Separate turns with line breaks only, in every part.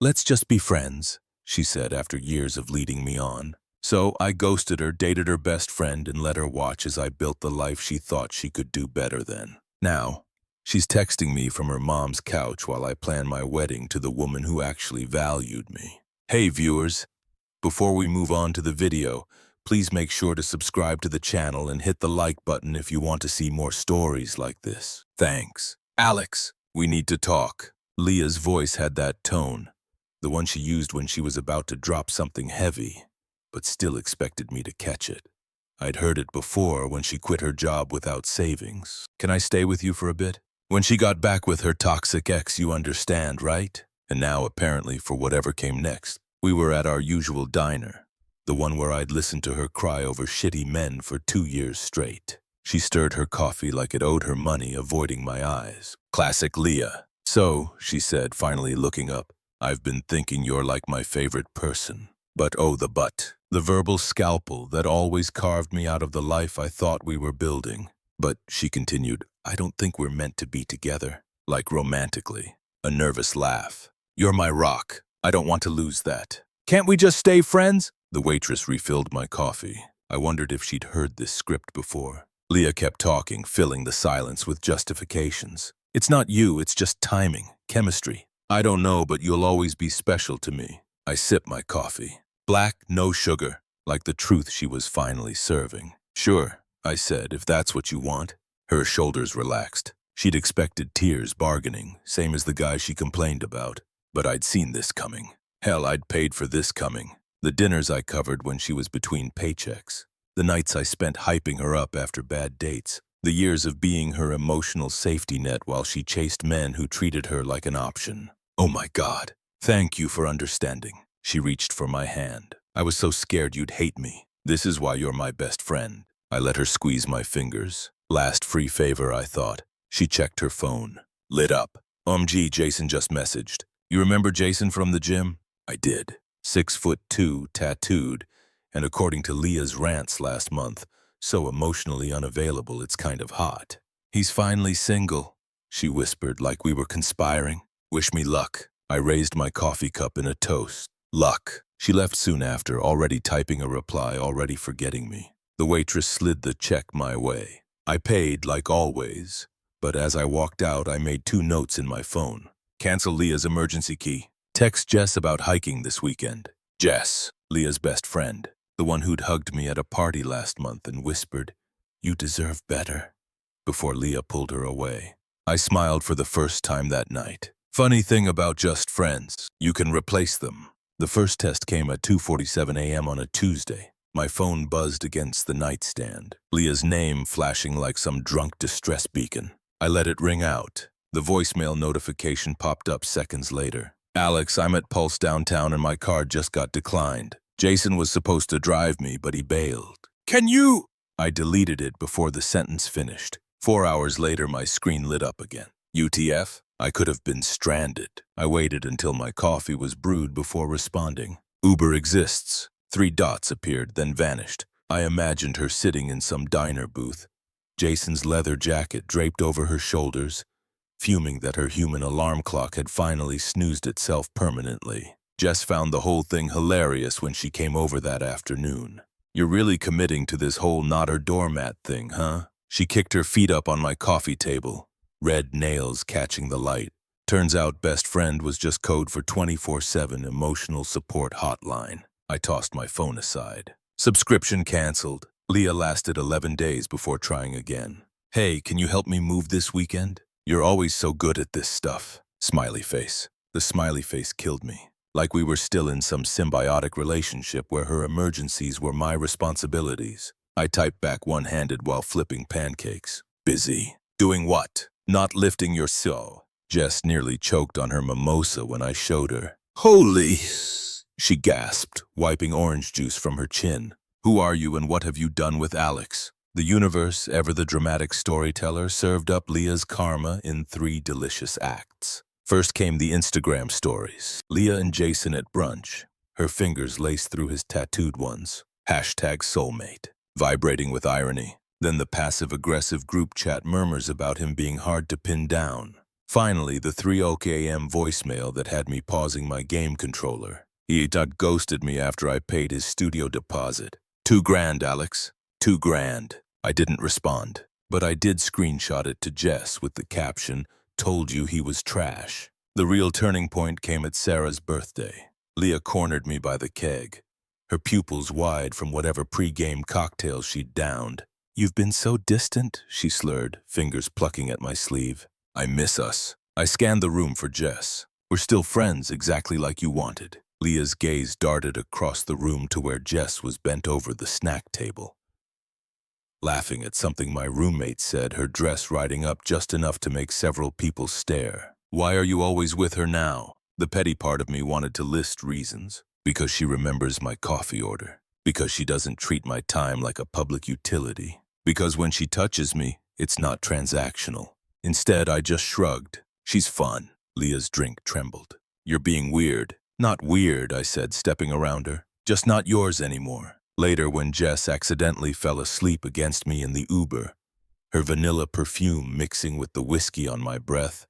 Let's just be friends, she said after years of leading me on. So I ghosted her, dated her best friend, and let her watch as I built the life she thought she could do better than. Now, she's texting me from her mom's couch while I plan my wedding to the woman who actually valued me. Hey viewers, before we move on to the video, please make sure to subscribe to the channel and hit the like button if you want to see more stories like this. Thanks. Alex, we need to talk. Leah's voice had that tone, the one she used when she was about to drop something heavy, but still expected me to catch it. I'd heard it before when she quit her job without savings. Can I stay with you for a bit? When she got back with her toxic ex, you understand, right? And now, apparently, for whatever came next, we were at our usual diner, the one where I'd listened to her cry over shitty men for 2 years straight. She stirred her coffee like it owed her money, avoiding my eyes. Classic Leah. So, she said, finally looking up, I've been thinking you're like my favorite person. But oh, the but. The verbal scalpel that always carved me out of the life I thought we were building. But, she continued, I don't think we're meant to be together. Like romantically. A nervous laugh. You're my rock. I don't want to lose that. Can't we just stay friends? The waitress refilled my coffee. I wondered if she'd heard this script before. Leah kept talking, filling the silence with justifications. It's not you, it's just timing, chemistry. I don't know, but you'll always be special to me. I sipped my coffee. Black, no sugar, like the truth she was finally serving. Sure, I said, if that's what you want. Her shoulders relaxed. She'd expected tears, bargaining, same as the guy she complained about. But I'd seen this coming. Hell, I'd paid for this coming. The dinners I covered when she was between paychecks. The nights I spent hyping her up after bad dates. The years of being her emotional safety net while she chased men who treated her like an option. Oh my God. Thank you for understanding. She reached for my hand. I was so scared you'd hate me. This is why you're my best friend. I let her squeeze my fingers. Last free favor, I thought. She checked her phone. Lit up. OMG, Jason just messaged. You remember Jason from the gym? I did. 6'2", tattooed, and according to Leah's rants last month, so emotionally unavailable it's kind of hot. He's finally single, she whispered like we were conspiring. Wish me luck. I raised my coffee cup in a toast. Luck. She left soon after, already typing a reply, already forgetting me. The waitress slid the check my way. I paid, like always, but as I walked out, I made 2 notes in my phone. Cancel Leah's emergency key. Text Jess about hiking this weekend. Jess, Leah's best friend, the one who'd hugged me at a party last month and whispered, "You deserve better," before Leah pulled her away. I smiled for the first time that night. Funny thing about just friends, you can replace them. The first test came at 2:47 a.m. on a Tuesday. My phone buzzed against the nightstand, Leah's name flashing like some drunk distress beacon. I let it ring out. The voicemail notification popped up seconds later. Alex, I'm at Pulse downtown and my card just got declined. Jason was supposed to drive me, but he bailed. Can you? I deleted it before the sentence finished. 4 hours later, my screen lit up again. UTF? I could have been stranded. I waited until my coffee was brewed before responding. Uber exists. 3 dots appeared, then vanished. I imagined her sitting in some diner booth, Jason's leather jacket draped over her shoulders, fuming that her human alarm clock had finally snoozed itself permanently. Jess found the whole thing hilarious when she came over that afternoon. You're really committing to this whole not her doormat thing, huh? She kicked her feet up on my coffee table, red nails catching the light. Turns out best friend was just code for 24/7 emotional support hotline. I tossed my phone aside. Subscription canceled. Leah lasted 11 days before trying again. Hey, can you help me move this weekend? You're always so good at this stuff. Smiley face. The smiley face killed me. Like we were still in some symbiotic relationship where her emergencies were my responsibilities. I typed back one-handed while flipping pancakes. Busy. Doing what? Not lifting your so. Jess nearly choked on her mimosa when I showed her. Holy! She gasped, wiping orange juice from her chin. Who are you and what have you done with Alex? The universe, ever the dramatic storyteller, served up Leah's karma in 3 delicious acts. First came the Instagram stories. Leah and Jason at brunch, her fingers laced through his tattooed ones. #soulmate, vibrating with irony. Then the passive-aggressive group chat murmurs about him being hard to pin down. Finally, the 3:00 a.m. voicemail that had me pausing my game controller. He ghosted me after I paid his studio deposit. $2,000, Alex. $2,000. I didn't respond, but I did screenshot it to Jess with the caption, "Told you he was trash." The real turning point came at Sarah's birthday. Leah cornered me by the keg, her pupils wide from whatever pre-game cocktails she'd downed. "You've been so distant," she slurred, fingers plucking at my sleeve. "I miss us." I scanned the room for Jess. "We're still friends, exactly like you wanted." Leah's gaze darted across the room to where Jess was bent over the snack table, laughing at something my roommate said, her dress riding up just enough to make several people stare. "Why are you always with her now?" The petty part of me wanted to list reasons. Because she remembers my coffee order. Because she doesn't treat my time like a public utility. Because when she touches me, it's not transactional. Instead, I just shrugged. "She's fun." Leah's drink trembled. "You're being weird." "Not weird," I said, stepping around her. "Just not yours anymore." Later, when Jess accidentally fell asleep against me in the Uber, her vanilla perfume mixing with the whiskey on my breath,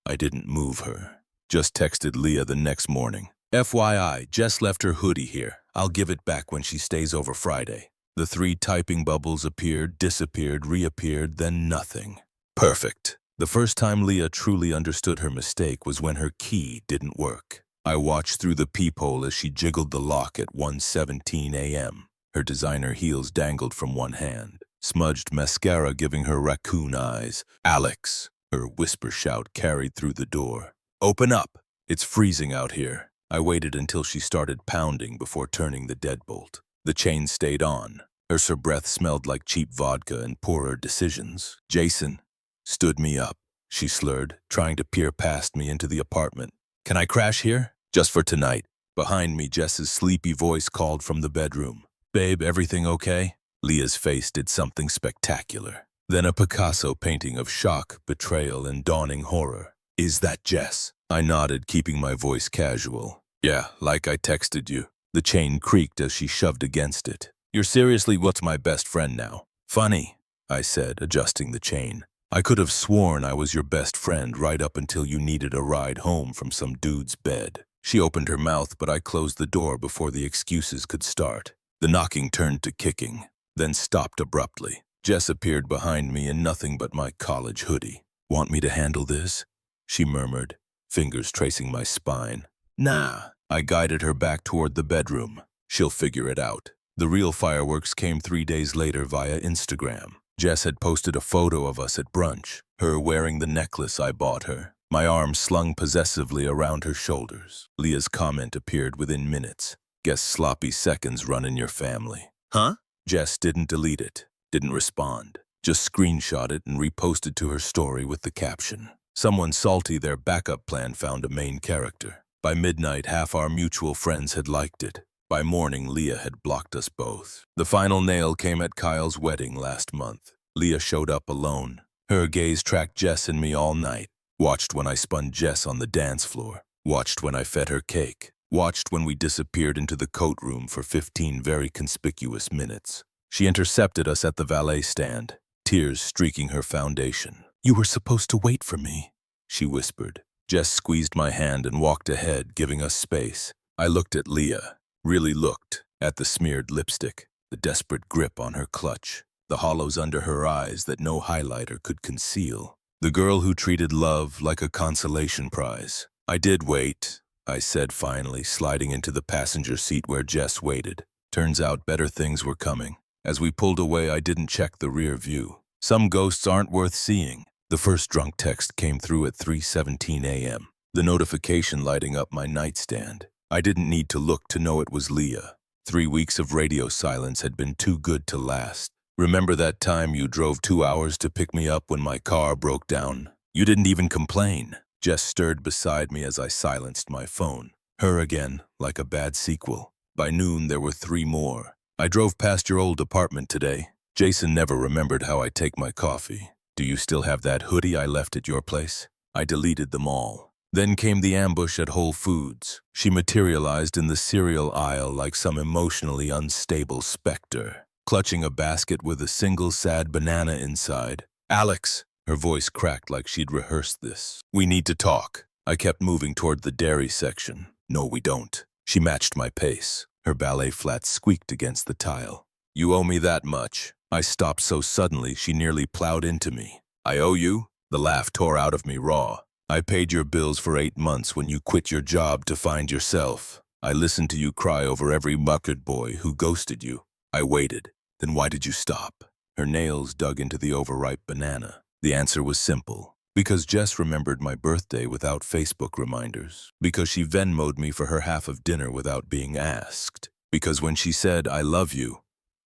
I didn't move her. Just texted Leah the next morning. "FYI, Jess left her hoodie here. I'll give it back when she stays over Friday." The 3 typing bubbles appeared, disappeared, reappeared, then nothing. Perfect. The first time Leah truly understood her mistake was when her key didn't work. I watched through the peephole as she jiggled the lock at 1:17 a.m. Her designer heels dangled from one hand, smudged mascara giving her raccoon eyes. "Alex!" Her whisper shout carried through the door. "Open up! It's freezing out here." I waited until she started pounding before turning the deadbolt. The chain stayed on. Her breath smelled like cheap vodka and poorer decisions. "Jason stood me up," she slurred, trying to peer past me into the apartment. "Can I crash here? Just for tonight." Behind me, Jess's sleepy voice called from the bedroom. "Babe, everything okay?" Leah's face did something spectacular. Then a Picasso painting of shock, betrayal, and dawning horror. "Is that Jess?" I nodded, keeping my voice casual. "Yeah, like I texted you." The chain creaked as she shoved against it. "You're seriously what's my best friend now?" "Funny," I said, adjusting the chain. "I could have sworn I was your best friend right up until you needed a ride home from some dude's bed." She opened her mouth, but I closed the door before the excuses could start. The knocking turned to kicking, then stopped abruptly. Jess appeared behind me in nothing but my college hoodie. "Want me to handle this?" she murmured, fingers tracing my spine. "Nah." I guided her back toward the bedroom. "She'll figure it out." The real fireworks came 3 days later via Instagram. Jess had posted a photo of us at brunch, her wearing the necklace I bought her, my arm slung possessively around her shoulders. Leah's comment appeared within minutes. "Guess sloppy seconds run in your family." "Huh?" Jess didn't delete it, didn't respond, just screenshot it and reposted to her story with the caption, "Someone salty, their backup plan found a main character." By midnight, half our mutual friends had liked it. By morning, Leah had blocked us both. The final nail came at Kyle's wedding last month. Leah showed up alone. Her gaze tracked Jess and me all night. Watched when I spun Jess on the dance floor. Watched when I fed her cake. Watched when we disappeared into the coat room for 15 very conspicuous minutes. She intercepted us at the valet stand, tears streaking her foundation. "You were supposed to wait for me," she whispered. Jess squeezed my hand and walked ahead, giving us space. I looked at Leah, really looked, at the smeared lipstick, the desperate grip on her clutch, the hollows under her eyes that no highlighter could conceal. The girl who treated love like a consolation prize. "I did wait," I said finally, sliding into the passenger seat where Jess waited. Turns out better things were coming. As we pulled away, I didn't check the rear view. Some ghosts aren't worth seeing. The first drunk text came through at 3:17 a.m., the notification lighting up my nightstand. I didn't need to look to know it was Leah. 3 weeks of radio silence had been too good to last. "Remember that time you drove 2 hours to pick me up when my car broke down? You didn't even complain." Jess stirred beside me as I silenced my phone. Her again, like a bad sequel. By noon, there were 3 more. "I drove past your old apartment today. Jason never remembered how I take my coffee. Do you still have that hoodie I left at your place?" I deleted them all. Then came the ambush at Whole Foods. She materialized in the cereal aisle like some emotionally unstable specter, clutching a basket with a single sad banana inside. "Alex!" Her voice cracked like she'd rehearsed this. "We need to talk." I kept moving toward the dairy section. "No, we don't." She matched my pace. Her ballet flats squeaked against the tile. "You owe me that much." I stopped so suddenly she nearly plowed into me. "I owe you?" The laugh tore out of me raw. "I paid your bills for 8 months when you quit your job to find yourself. I listened to you cry over every muckered boy who ghosted you. I waited. Then why did you stop?" Her nails dug into the overripe banana. The answer was simple. Because Jess remembered my birthday without Facebook reminders. Because she Venmo'd me for her half of dinner without being asked. Because when she said, "I love you,"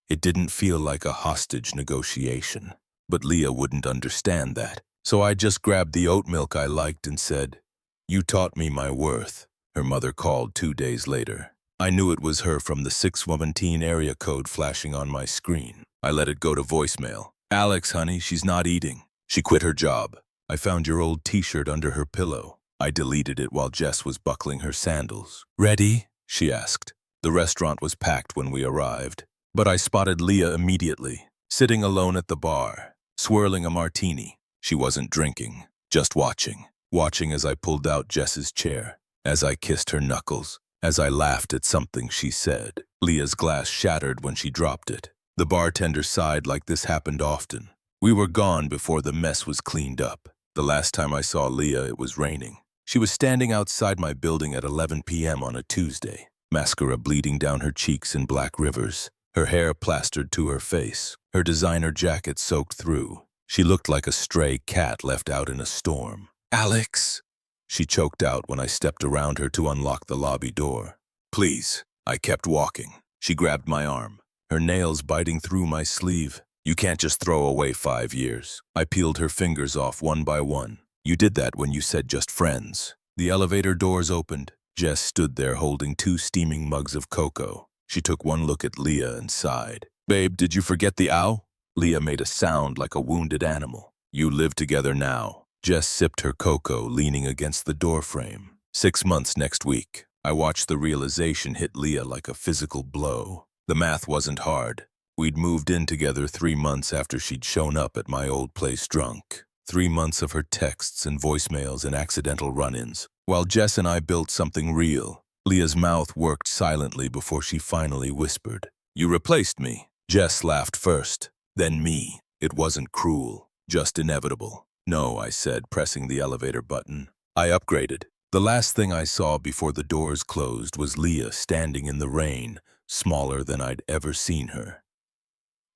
it didn't feel like a hostage negotiation. But Leah wouldn't understand that. So I just grabbed the oat milk I liked and said, "You taught me my worth." Her mother called 2 days later. I knew it was her from the 617 area code flashing on my screen. I let it go to voicemail. "Alex, honey, she's not eating. She quit her job. I found your old t-shirt under her pillow." I deleted it while Jess was buckling her sandals. "Ready?" she asked. The restaurant was packed when we arrived. But I spotted Leah immediately, sitting alone at the bar, swirling a martini. She wasn't drinking, just watching. Watching as I pulled out Jess's chair, as I kissed her knuckles, as I laughed at something she said. Leah's glass shattered when she dropped it. The bartender sighed like this happened often. We were gone before the mess was cleaned up. The last time I saw Leah, it was raining. She was standing outside my building at 11 p.m. on a Tuesday, mascara bleeding down her cheeks in black rivers, her hair plastered to her face, her designer jacket soaked through. She looked like a stray cat left out in a storm. "Alex," she choked out when I stepped around her to unlock the lobby door. "Please." I kept walking. She grabbed my arm, her nails biting through my sleeve. "You can't just throw away 5 years." I peeled her fingers off one by one. "You did that when you said just friends." The elevator doors opened. Jess stood there holding 2 steaming mugs of cocoa. She took one look at Leah and sighed. "Babe, did you forget the ow?" Leah made a sound like a wounded animal. "You live together now." Jess sipped her cocoa, leaning against the doorframe. 6 months next week. I watched the realization hit Leah like a physical blow. The math wasn't hard. We'd moved in together 3 months after she'd shown up at my old place drunk. 3 months of her texts and voicemails and accidental run-ins. While Jess and I built something real, Leah's mouth worked silently before she finally whispered, "You replaced me." Jess laughed first, then me. It wasn't cruel, just inevitable. "No," I said, pressing the elevator button. I upgraded. The last thing I saw before the doors closed was Leah standing in the rain, smaller than I'd ever seen her.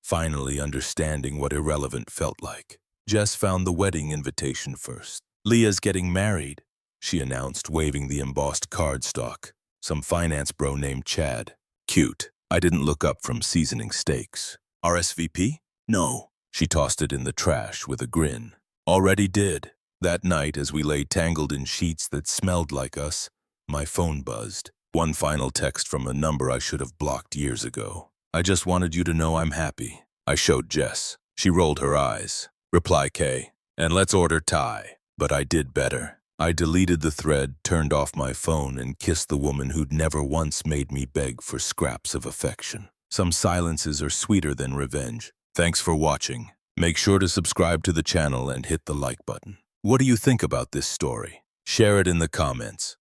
Finally understanding what irrelevant felt like. Jess found the wedding invitation first. "Leah's getting married," she announced, waving the embossed cardstock. "Some finance bro named Chad." Cute. I didn't look up from seasoning steaks. "RSVP? No." She tossed it in the trash with a grin. "Already did." That night, as we lay tangled in sheets that smelled like us, my phone buzzed. One final text from a number I should have blocked years ago. "I just wanted you to know I'm happy." I showed Jess. She rolled her eyes. Reply K. "And let's order Thai." But I did better. I deleted the thread, turned off my phone, and kissed the woman who'd never once made me beg for scraps of affection. Some silences are sweeter than revenge. Thanks for watching. Make sure to subscribe to the channel and hit the like button. What do you think about this story? Share it in the comments.